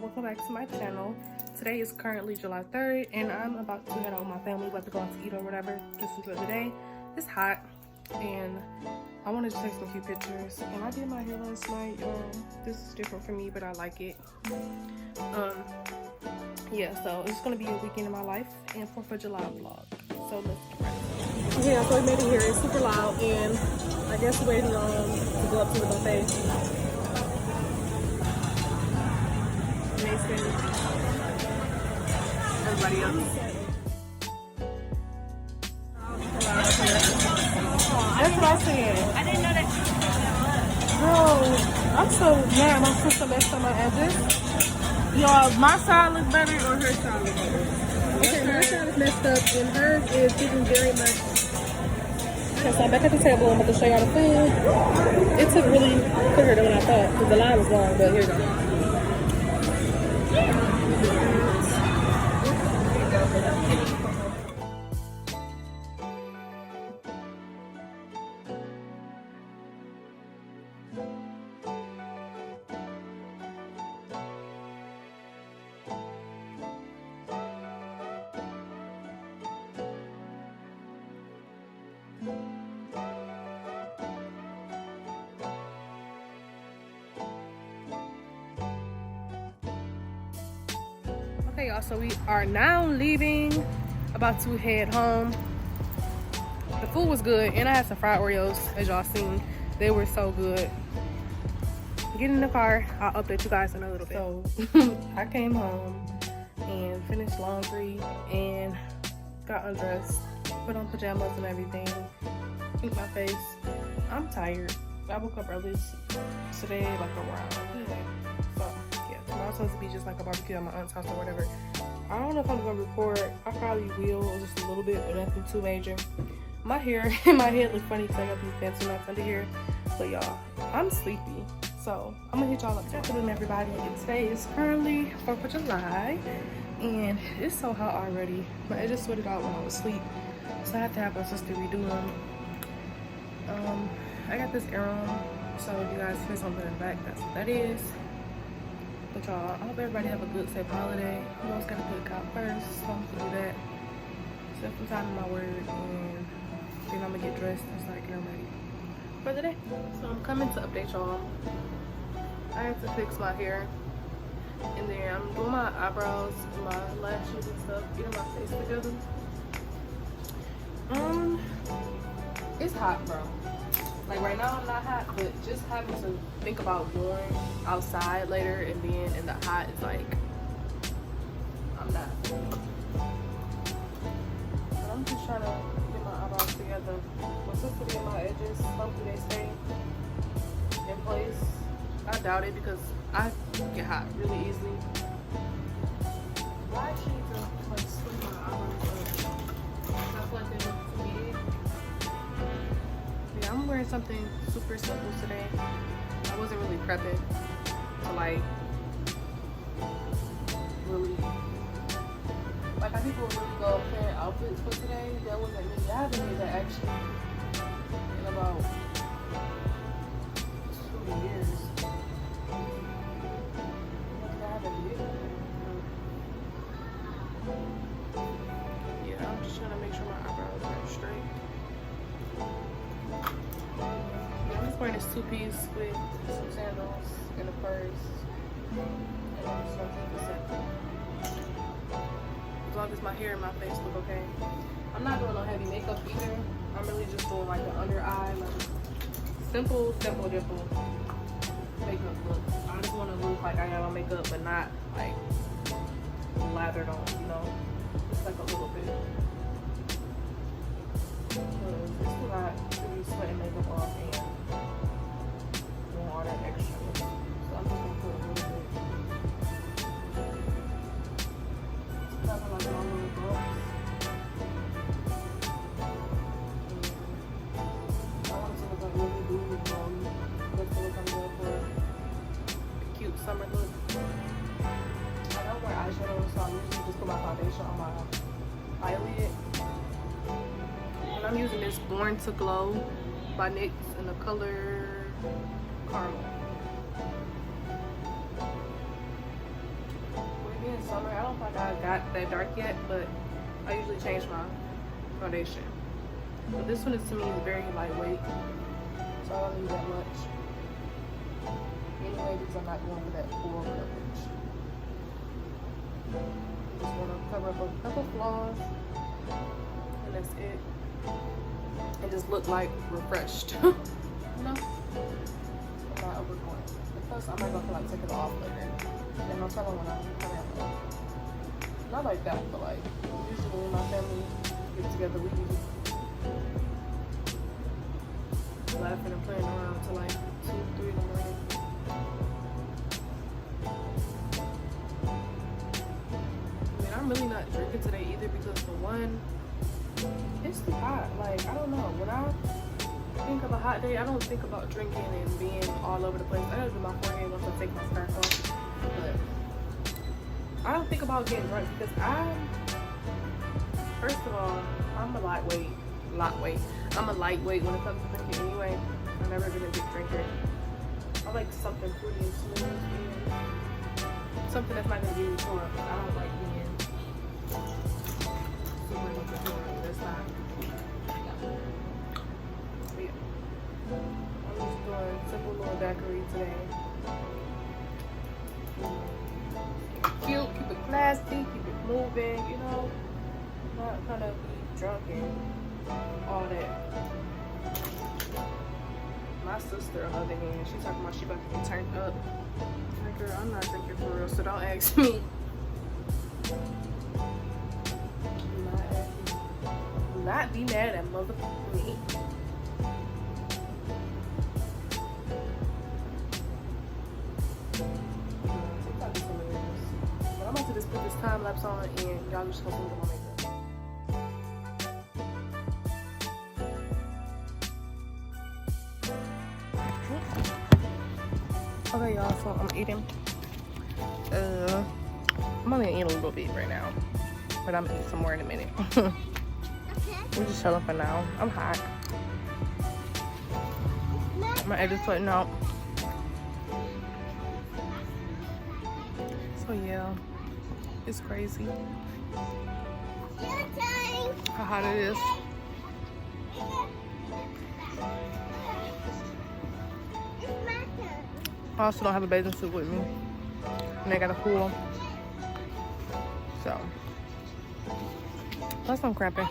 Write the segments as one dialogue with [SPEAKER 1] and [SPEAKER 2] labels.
[SPEAKER 1] welcome back to my channel. Today is currently July 3rd and I'm about to head out with my family, about to go out to eat or whatever. Just enjoy the day. It's hot and I wanted to take some cute pictures, and I did my hair last night. This is different for me, but I like it. Yeah, so it's gonna be a weekend in my life and 4th of July vlog. So let's get right. Yeah, so we made it here. It's super loud and I guess we're waiting on to go up to the buffet. Everybody else. That's what I said.
[SPEAKER 2] I didn't know that.
[SPEAKER 1] Girl, I'm so mad. My sister messed up my edges. Y'all, my side looks better or her side looks better? Okay, my side is messed up and hers is giving very much. Okay, so I'm back at the table. I'm about to show y'all the food. It took really quicker than what I thought because the line was long, but here we go. Okay, y'all, so we are now leaving, about to head home. The food was good and I had some fried Oreos, as y'all seen. They were so good. Get in the car, I'll update you guys in a little bit. So I came home and finished laundry and got undressed, put on pajamas and everything, cleaned my face. I'm tired. I woke up early today, like around. So yeah, tomorrow's supposed to be just like a barbecue at my aunt's house or whatever. I don't know if I'm gonna record. I probably will, just a little bit, but nothing too major. My hair and my head look funny because I got these fancy knots under here. But y'all, I'm sleepy, so I'm gonna hit y'all up. Good afternoon, everybody. And today is currently 4th of July, and it's so hot already. But I just sweated out when I was asleep, so I have to have my sister redo them. I got this earring, so if you guys hear something in the back, that's what that is. But y'all, I hope everybody have a good, safe holiday. You always gotta put God first, so I'm gonna do that. Set some time in my word, and then I'm gonna get dressed and start getting ready for the day. So I'm coming to update y'all. I have to fix my hair, and then I'm doing my eyebrows, and my lashes and stuff, getting my face together. It's hot, bro. Like right now I'm not hot, but just having to think about going outside later and being in the hot is like, I'm not. But I'm just trying to get my eyebrows together. My sister did my edges, hopefully they stay in place. I doubt it because I get hot really easily. Why she need to like split my eyebrows up? I feel like they look too big. Yeah, I'm wearing something super simple today. I wasn't really prepping to like really, like how people really go plan outfits for today. That wasn't me. I haven't made that actually in about 2 years. Yeah, I'm just trying to make sure my eyebrows are straight. I'm just wearing this 2-piece with some sandals and a purse. And I'm just gonna keep it simple. As long as my hair and my face look okay. I'm not doing no heavy makeup either. I'm really just doing like an under eye, like simple dimple makeup look. I just want to look like I got on makeup, but not like lathered on, you know? Just like a little bit. Because it's too hot to be sweating makeup off and doing all that extra. So I'm just gonna put a little bit. Nothing like my little gloves. I want it to look like really blue. That's the look I'm going for. A cute summer look. I don't wear eyeshadow, so I'm usually just put my foundation on my eyelid. And I'm using this Born to Glow by NYX in the color Caramel. summer. I don't think I got that dark yet, but I usually change my foundation. But this one is, to me, is very lightweight, so I don't need that much. Anyway, because I'm not going for that full coverage. Just want to cover up a couple flaws, and that's it. And just look like refreshed. You know? I'm not overdoing it. Plus, I might go feel like taking it off later. And I'll tell them when I come out. Not like that, but like, usually when my family get together, we be laughing and playing around till like 2, 3 in the morning. I mean, I'm really not drinking today either because for one, it's too hot. Like, I don't know. When I think of a hot day, I don't think about drinking and being all over the place. I gotta do my forehead once I take my scarf off. But I don't think about getting drunk because first of all, I'm a lightweight. I'm a lightweight when it comes to drinking anyway. I've never been a big drinker. I like something fruity and smooth and something that's not gonna give me too much. I don't like being super much of that's not. Yeah. I'm just doing simple little daiquiri today. Cute, keep it classy, keep it moving, you know. Not kind of be drunk and all that. My sister, on the other hand, she's talking about she about to get turned up. Like, girl, I'm not drinking for real, so don't ask me. Do not be mad at motherfucking me. But I'm about to just put this time lapse on and y'all just gonna see what my makeup. Okay, y'all, so I'm eating. I'm only gonna eat a little bit right now, but I'm gonna eat some more in a minute. We're just chilling for now. I'm hot. My edge is sweating out. So yeah, it's crazy how hot it is. I also don't have a bathing suit with me, and I got a pool, so plus I'm cramping.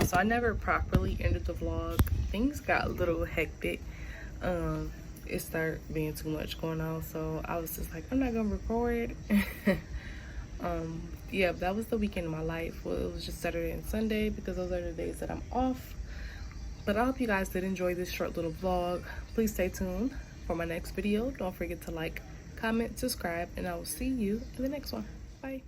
[SPEAKER 1] So I never properly ended the vlog. Things got a little hectic. It started being too much going on, so I was just like, I'm not gonna record. Yeah, that was the weekend of my life. Well, it was just Saturday and Sunday because those are the days that I'm off. But I hope you guys did enjoy this short little vlog. Please stay tuned for my next video. Don't forget to like, comment, subscribe, and I will see you in the next one. Bye.